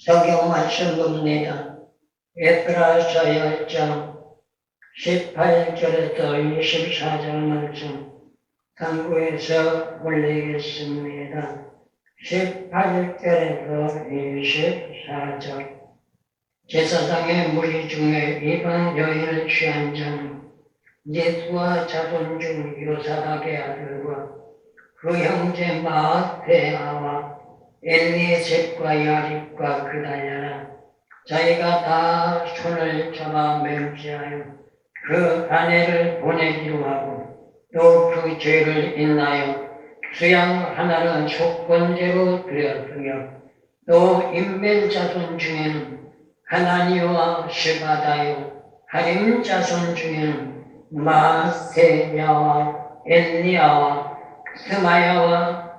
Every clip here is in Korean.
성경 말씀 봅니다. 에브라서 10장 18절에서 24절 말씀 참고해서 올리겠습니다. 18절에서 24절 제사장의 무리 중에 이방 여인을 취한 자는 예수와 자손 중 요사닥의 아들과 그 형제 마아세야와 엘리에셋과 야립과 그달랴라 자기가 다 손을 잡아 맹세하여 그 아내를 보내기로 하고 또 그 죄를 인하여 수양 하나는 속건제로 드렸으며 또 인멜 자손 중에는 하나니와 시바다요 하림 자손 중에는 마세야와 엘리야와 스마야와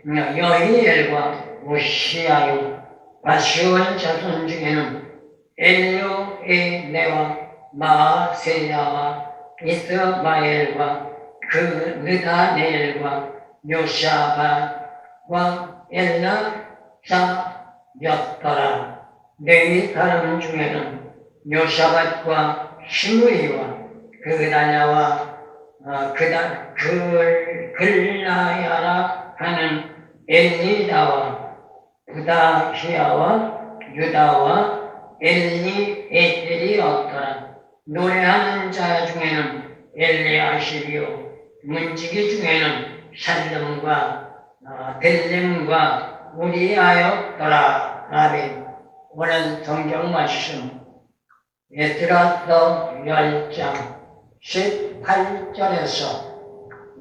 여히엘과 우시야요 바시올 자손 중에는 엘요에네와 마세야와 이스마엘과 그 느다네엘과 요샤바와 엘라사였더라. 레위 사람 중에는 요샤밧과 시므이와 그다냐와 글라야라 하는 엘리다와 부다히야와 유다와 엘리에셀이었더라. 노래하는 자 중에는 엘리아십이요 문지기 중에는 살렘과 델렘과 우리아였더라. 아멘. 오늘 성경 말씀 에스라서 10장 18절에서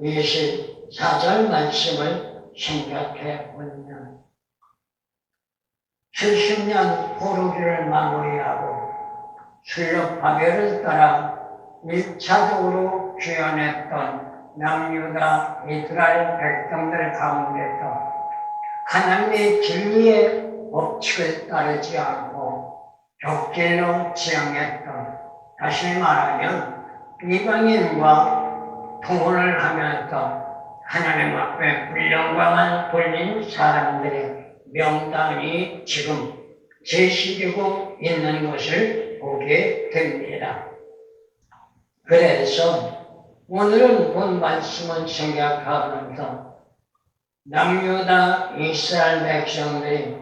24절 말씀을 생각해 보면 70년 포로기를 마무리하고 술록파괴를 따라 1차적으로 귀환했던 남유다 이스라엘 백성들 가운데서 하나님의 진리의 법칙을 따르지 않고 격질로 지향했던, 다시 말하면 이방인과 통혼을 하면서 하나님 앞에 불영광을 돌린 사람들의 명단이 지금 제시되고 있는 것을 보게 됩니다. 그래서 오늘은 본 말씀을 생각하면서 남유다 이스라엘 백성들이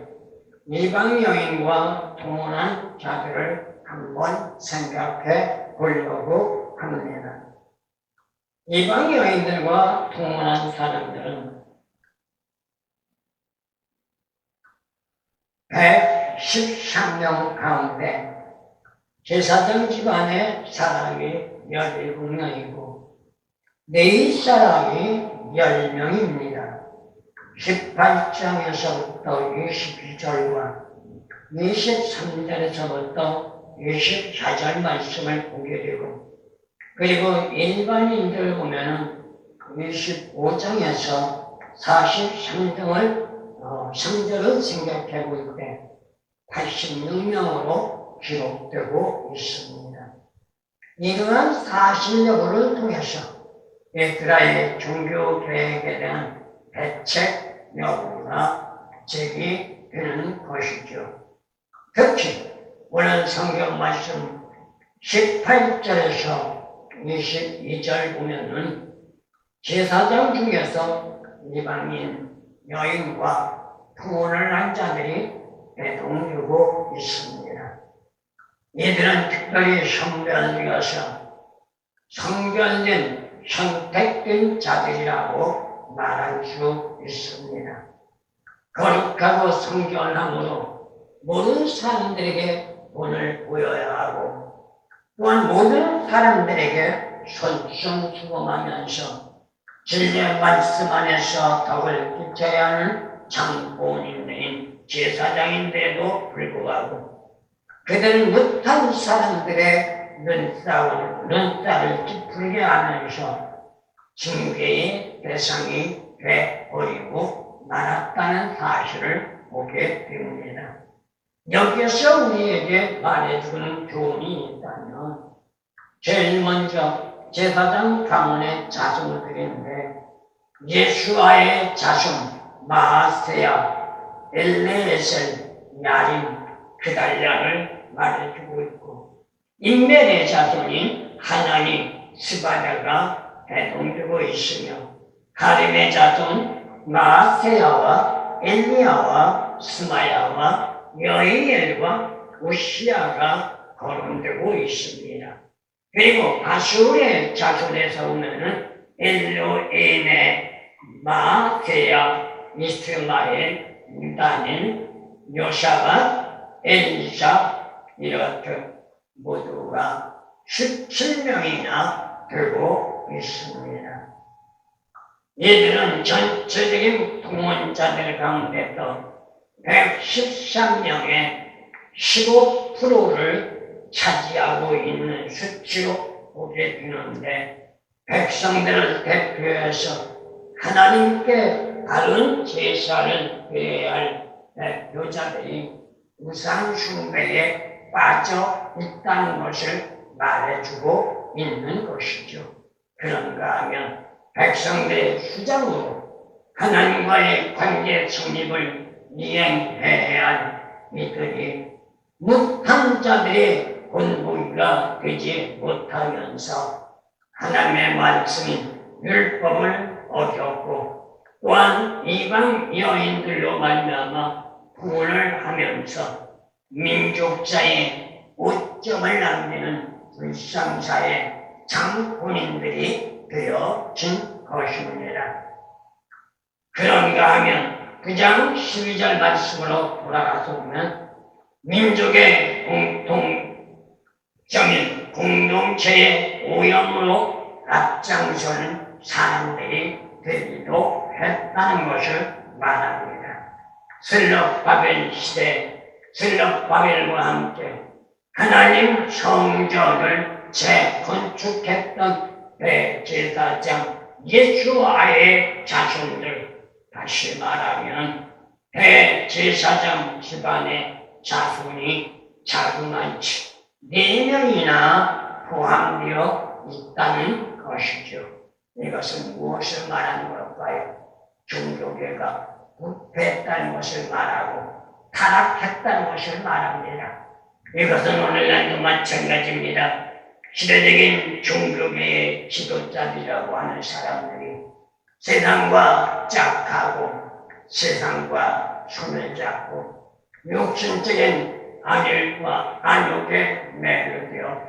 이방 여인과 통혼한 자들을 한번 생각해 보려고 합니다. 이방 여인들과 통혼한 사람들은 113명 가운데 제사장 집안의 사람이 17명이고 레위 사람이 10명입니다. 18장에서부터 22절과 23절에서부터 24절 말씀을 보게 되고, 그리고 일반인들 보면은 25장에서 43장을 성절을 생각해 볼 때 86명으로 기록되고 있습니다. 이러한 사실여부를 통해서 에스라의 종교 계획에 대한 대책 여부가 제기되는 것이죠. 특히 오늘 성경 말씀 18절에서 22절 보면은 제사장 중에서 이방인 여인과 통혼을 한 자들이 대동되고 있습니다. 이들은 특별히 성별되어서 성별된 선택된 자들이라고 말할 수 있습니다. 거룩하고 성결함으로 모든 사람들에게 본을 보여야 하고, 또한 모든 사람들에게 솔선수범하면서 진리의 말씀 안에서 덕을 끼쳐야 하는 장본인들인 제사장인데도 불구하고 그들은 못한 사람들의 눈살을 찌푸리게 하면서 징계의 대상이 되어버리고 말았다는 사실을 보게 됩니다. 여기서 우리에게 말해주는 교훈이 있다면, 제일 먼저 제사장 가문의 자손들인데 예수아의 자손 마아세야, 엘레에셀, 야림, 그달량을 말해주고 있고, 인면의 자손인 하나니, 스바냐가 해동되고 있으며, 가림의 자손 마세야와 엘리야와 스마야와 여이엘과 우시야가 거론되고 있습니다. 그리고 아수르의 자손에서 오면은 엘로에네, 마세야, 이스마엘, 다닐, 요샤가, 엘리사 이렇게 모두가 17명이나 되고 있습니다. 이들은 전체적인 동원자들 가운데서 113명의 15%를 차지하고 있는 수치로 보게 되는데, 백성들을 대표해서 하나님께 다른 제사를 드려야 할 대표자들이 우상 숭배에 빠져 있다는 것을 말해주고 있는 것이죠. 그런가 하면 백성들의 수장으로 하나님과의 관계 성립을 이행해야 할 이들이 못한 자들의 본보기가 되지 못하면서 하나님의 말씀인 율법을 어겼고, 또한 이방 여인들로 말미암아 구원을 하면서 민족자의 오점을 남기는 불상사의 장본인들이 되어진 것입니다. 그런가 하면 그장 12절 말씀으로 돌아가서 보면 민족의 공통점인 공동체의 오염으로 앞장서는 사람들이 되기도 했다는 것을 말합니다. 슬럽바벨 시대, 슬럽바벨과 함께 하나님 성전을 재건축했던 대제사장 예수아의 자손들, 다시 말하면 대제사장 집안의 자손이 자그마치 4명이나 포함되어 있다는 것이죠. 이것은 무엇을 말하는 걸까요? 종교계가 부패했다는 것을 말하고 타락했다는 것을 말합니다. 이것은 오늘날도 마찬가지입니다. 시대적인 종교계의 지도자들이라고 하는 사람들이 세상과 짝하고 세상과 손을 잡고 육신적인 안일과 안욕에 매료되어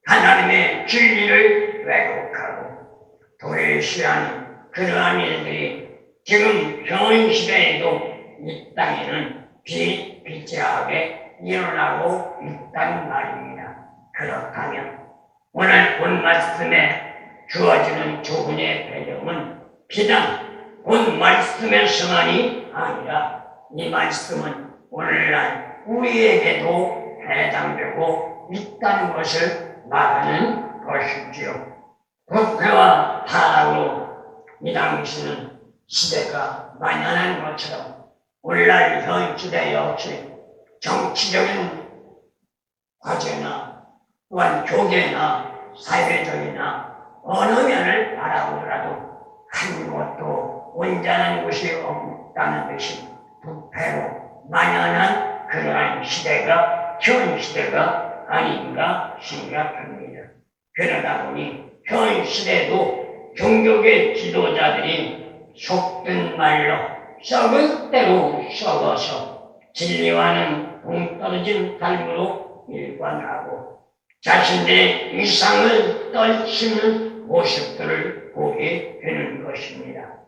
하나님의 진리를 왜곡하고 도외시하는 그러한 일들이 지금 현 시대에도 이 땅에는 비일비재하게 일어나고 있다는 말입니다. 그렇다면 오늘 본 말씀에 주어지는 교훈의 배경은 비단 본 말씀에서만이 아니라 이 말씀은 오늘날 우리에게도 해당되고 있다는 것을 말하는 것이지요. 부패와 타락으로 이 당시는 시대가 만연한 것처럼 오늘날 현 시대 역시 정치적인 과제나 또한 교계나 사회적이나 어느 면을 바라보더라도 한 곳도 온전한 곳이 없다는 듯이 부패로 만연한 그러한 시대가 현 시대가 아닌가 생각합니다. 그러다 보니 현 시대도 종교계 지도자들이 속된 말로 썩을 대로 썩어서 진리와는 동떨어진 삶으로 일관하고 자신들의 이상을 떨치는 모습들을 보게 되는 것입니다.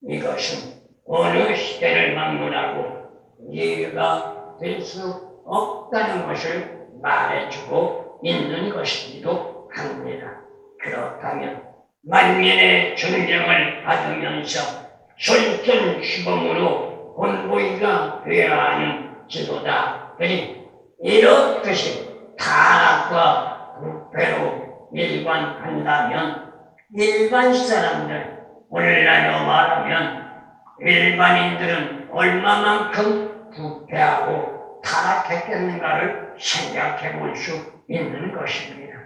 이것은 어느 시대를 막론하고 이해가 될 수 없다는 것을 말해주고 있는 것이기도 합니다. 그렇다면 만민의 존경을 받으면서 솔선수범으로 본보기가 되어야 하는 지도자들이 이렇듯이 타락과 부패로 일관한다면 일반 사람들, 오늘날로 말하면 일반인들은 얼마만큼 부패하고 타락했겠는가를 생각해 볼 수 있는 것입니다.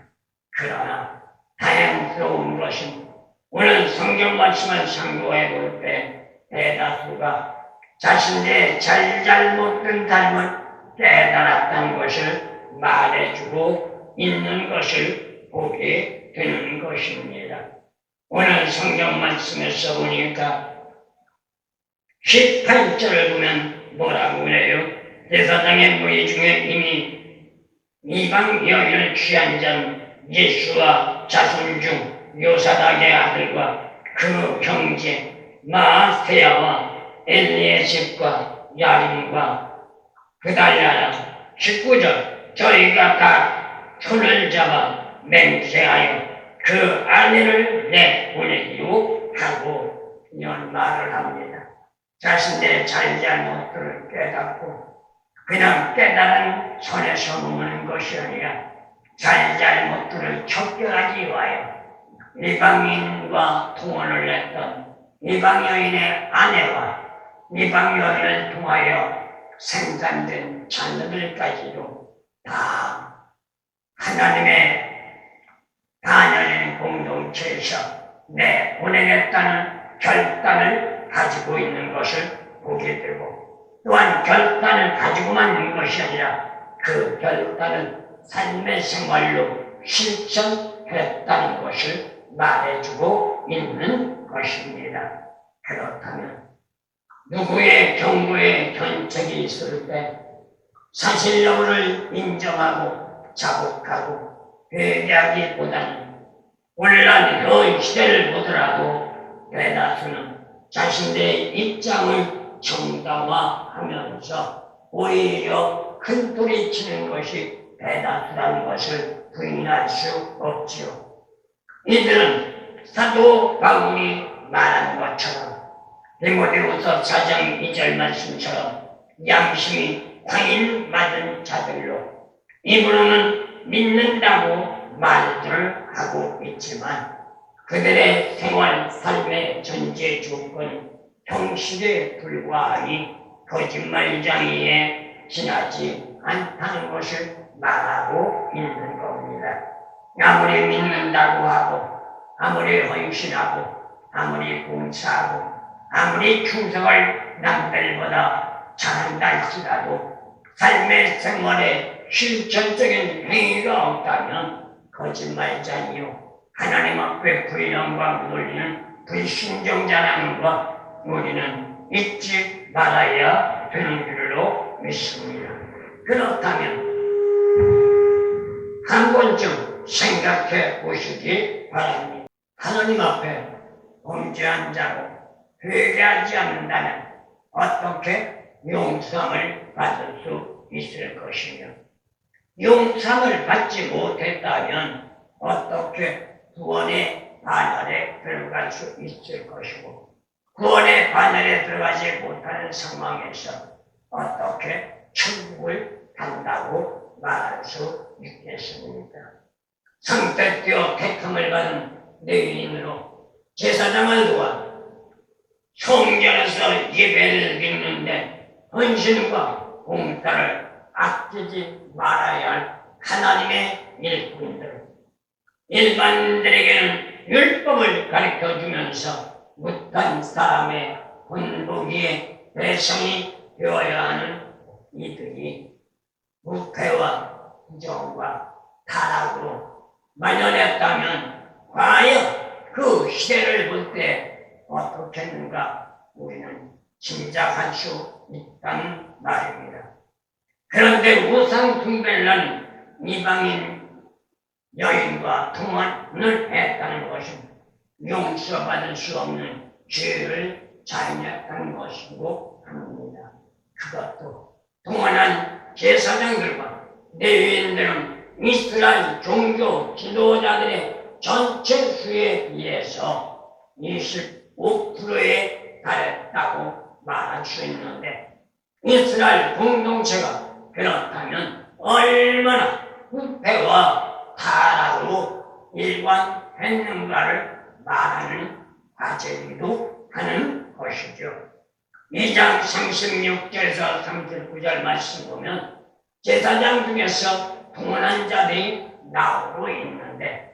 그러나 다행스러운 것은 오늘 성경 말씀을 상고해 볼 때 대다수가 자신의 잘못된 삶을 깨달았다는 것을 말해주고 있는 것을 보게 되는 것입니다. 오늘 성경 말씀에서 보니까 18절을 보면 뭐라고 그래요? 제사장의 무리 중에 이미 이방 여인을 취한 자는 예수와 자손 중 요사닥의 아들과 그 형제 마세야와 엘리에셉과 야림과 그달랴라. 19절 저희가 다 손을 잡아 맹세하여 그 아내를 내보내기로 하고 이런 말을 합니다. 자신의 잘잘못들을 깨닫고 그냥 깨달은 손에서 먹는 것이 아니라 잘잘못들을 척결하기 위하여 이방인과 통혼을 했던 이방 여인의 아내와 이방 여인을 통하여 생산된 자녀들까지도 다 하나님의 자녀인 공동체에서 내보내겠다는 결단을 가지고 있는 것을 보게 되고 또한 결단을 가지고만 있는 것이 아니라 그 결단을 삶의 생활로 실천했다는 것을 말해주고 있는 것입니다. 그렇다면 누구의 경고의 견책이 있을 때 사실 여부를 인정하고 자복하고 회개하기보다는 오늘날 그 시대를 보더라도 대다수는 자신의 입장을 정당화하면서 오히려 큰 소리 치는 것이 대다수라는 것을 부인할 수 없지요. 이들은 사도 바울이 말한 것처럼 디모데후서 4장 2절 말씀처럼 양심이 광인맞은 자들로 입으로는 믿는다고 말들을 하고 있지만 그들의 생활, 삶의 전제 조건은 형식에 불과하니 거짓말쟁이에 지나지 않다는 것을 말하고 있는 겁니다. 아무리 믿는다고 하고 아무리 헌신하고 아무리 봉사하고 아무리 충성을 남들보다 잘한다 할지라도 삶의 생활에 실천적인 행위가 없다면 거짓말쟁이요 하나님 앞에 불영광 돌리는 불순종자라는 것 우리는 잊지 말아야 되는 줄로 믿습니다. 그렇다면 한 번쯤 생각해 보시기 바랍니다. 하나님 앞에 범죄한 자로 회개하지 않는다면 어떻게 용서를 받을 수 있을 것이며 용서를 받지 못했다면 어떻게 구원의 반열에 들어갈 수 있을 것이고 구원의 반열에 들어가지 못하는 상황에서 어떻게 천국을 간다고 말할 수 있겠습니까? 성택되어 택함을 받은 레위인으로 제사장을 도와 성전에서 예배를 드리는데 헌신과 봉사를 아끼지 말아야 할 하나님의 일꾼들 일반인들에게는 율법을 가르쳐주면서 못한 사람의 본보기의 대상이 되어야 하는 이들이 부패와 부정과 타락으로 만연했다면 과연 그 시대를 볼 때 어떻겠는가 우리는 짐작할 수 있다는 말입니다. 그런데 우상 숭배를 하는 이방인 여인과 통혼을 했다는 것은 용서받을 수 없는 죄를 자행했다는 것이고 합니다. 그것도 통혼한 제사장들과 레위인들은 이스라엘 종교 지도자들의 전체 수에 비해서 25%에 달했다고 말할 수 있는데 이스라엘 공동체가 그렇다면 얼마나 부패와 타락으로 일관했는가를 말하는 과제이기도 하는 것이죠. 2장 36절에서 39절 말씀 보면 제사장 중에서 통혼한 자들이 나오고 있는데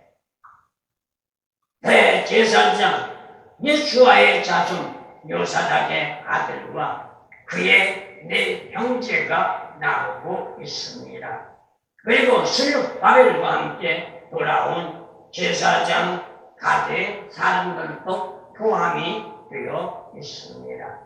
대제사장 예수와의 자손 요사닥의 아들과 그의 네 형제가 나오고 있습니다. 그리고 스룹바벨과 함께 돌아온 제사장 가드의 사람들도 포함이 되어 있습니다.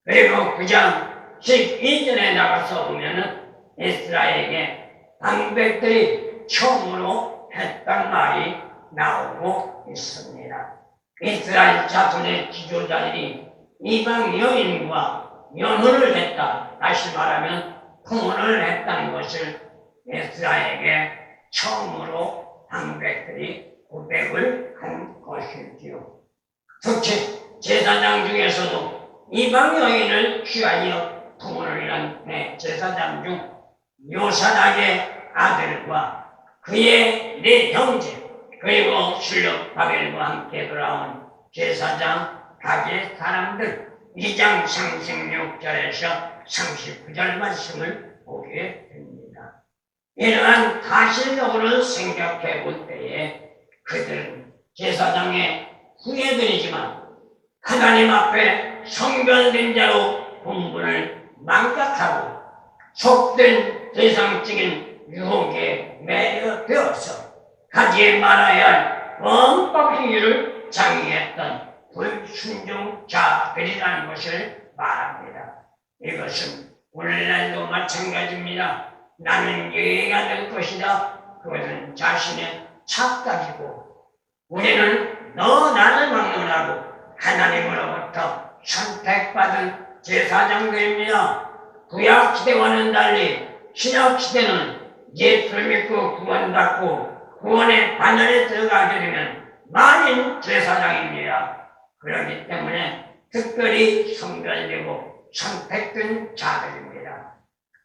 그리고 9장 12절에 나가서 보면은 이스라엘에게 방백들이 처음으로 했던 말이 나오고 있습니다. 이스라엘 자손의 지도자들이 이방 여인과 연혼을 했다. 다시 말하면 통혼을 했다는 것을 이스라엘에게 처음으로 방백들이 고백을 한 것이지요. 특히 제사장 중에서도 이방 여인을 취하여 통혼을 한 제사장 중 요사닥의 아들과 그의 네 형제 그리고 슬룹바벨과 함께 돌아온 제사장 각의 사람들 2장 36절에서 39절 말씀을 보게 됩니다. 이러한 사실적으로 생각해 볼 때에 그들은 제사장의 후예들이지만 하나님 앞에 성별된 자로 본분을 망각하고 속된 세상적인 유혹에 매여되어서 하지 말아야 할 범법 행위를 장애했던 불순종자들이라는 것을 말합니다. 이것은 오늘날도 마찬가지입니다. 나는 예의가 될 것이다. 그것은 자신의 착각이고 우리는 너 나를 막론하고 하나님으로부터 선택받은 제사장들입니다. 구약시대와는 달리 신약시대는 예수를 믿고 구원받고 구원의 반열에 들어가게 되면 만인 제사장입니다. 그렇기 때문에 특별히 선별되고 선택된 자들입니다.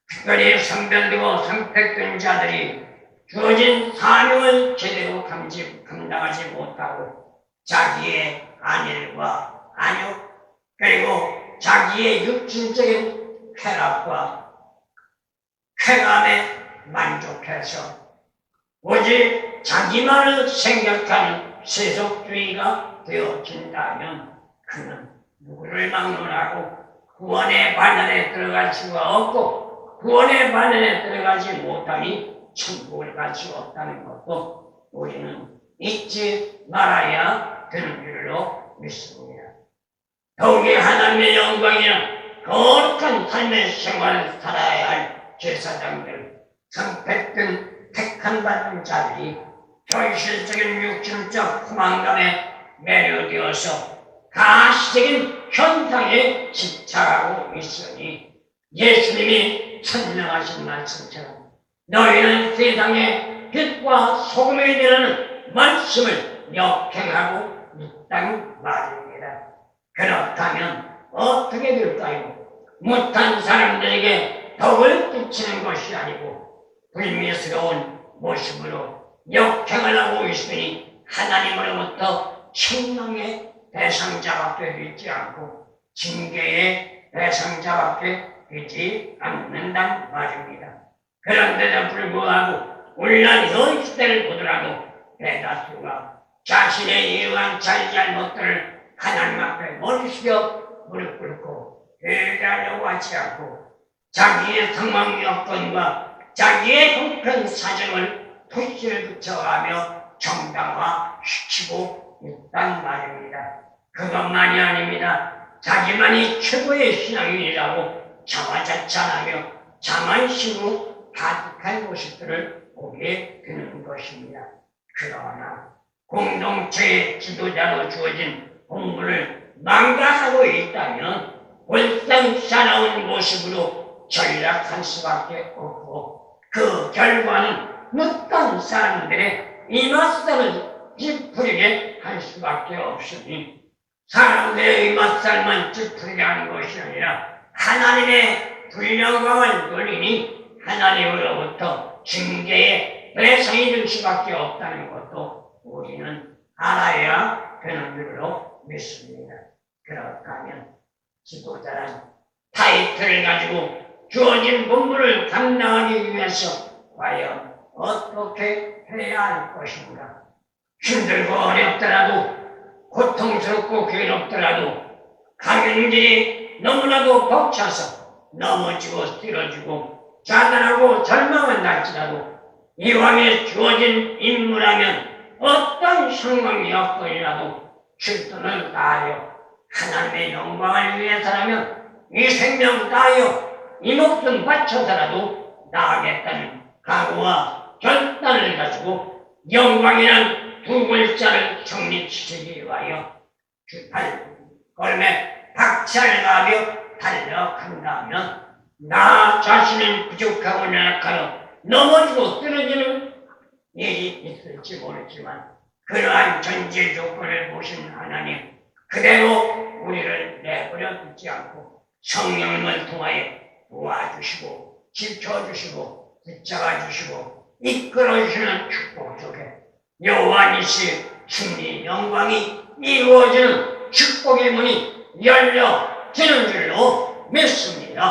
특별히 선별되고 선택된 자들이 주어진 사명을 제대로 감당하지 못하고 자기의 안일과 안욕 그리고 자기의 육신적인 쾌락과 쾌감에 만족해서 오직 자기만을 생각하는 세속주의가 되어진다면 그는 누구를 막론하고 구원의 반열에 들어갈 수가 없고 구원의 반열에 들어가지 못하니 천국을 갈 수 없다는 것도 우리는 잊지 말아야 되는 줄로 믿습니다. 더욱이 하나님의 영광이나 거룩한 삶의 생활을 살아야 할 제사장들, 선택된 택한 받은 자들이 현실적인 육신적 포만감에 매료되어서 가시적인 현상에 집착하고 있으니 예수님이 천명하신 말씀처럼 너희는 세상의 빛과 소금이 되는 말씀을 역행하고 있다는 말입니다. 그렇다면 어떻게 될까요? 못한 사람들에게 덕을 끼치는 것이 아니고 불미스러운 모습으로 역행을 하고 있으니 하나님으로부터 책망의 대상자밖에 되지 않고 징계의 대상자밖에 되지 않는단 말입니다. 그런데도 불구하고 오늘날 현 시대를 보더라도 대다수가 자신의 이러한 잘잘못들을 하나님 앞에 머리 숙여 무릎 꿇고 회개하려고 하지 않고 자기의 상황 여건과 자기의 형편 사정을 토시를 붙여가며 정당화시키고 있단 말입니다. 그것만이 아닙니다. 자기만이 최고의 신앙인이라고 자화자찬하며 자만심으로 가득한 모습들을 보게 되는 것입니다. 그러나 공동체의 지도자로 주어진 공부를 망각하고 있다면 불쌍사나운 모습으로 전락할 수밖에 없고 그 결과는 못한 사람들의 이맛살을 찌푸리게 할 수밖에 없으니 사람들의 이맛살만 찌푸리게 하는 것이 아니라 하나님의 불영광을 돌리니 하나님으로부터 징계의 대상이 될 수밖에 없다는 것도 우리는 알아야 되는 줄로 믿습니다. 그렇다면 지도자란 타이틀을 가지고 주어진 본분을 감당하기 위해서 과연 어떻게 해야 할 것인가? 힘들고 어렵더라도 고통스럽고 괴롭더라도 가경들이 너무나도 벅차서 넘어지고 쓰러지고 자살하고 절망은 날지라도 이왕에 주어진 임무라면 어떤 상황 여건이라도 출동을 다하여 하나님의 영광을 위해서라면 이 생명 다하여 이 목숨 바쳐서라도 나아가겠다는 각오와 결단을 가지고 영광이란 두 글자를 성립시키기 위하여 주팔 걸음에 박차를 가하며 달려간다면 나 자신은 부족하고 연약하여 넘어지고 쓰러지는 일이 있을지 모르지만 그러한 전제 조건을 보신 하나님 그대로 우리를 내버려 두지 않고 성령을 통하여 도와주시고 지켜주시고 붙잡아 주시고 이끌어 주시는 축복 속에 여호와니시 승리 영광이 이루어지는 축복의 문이 열려지는 줄로 믿습니다.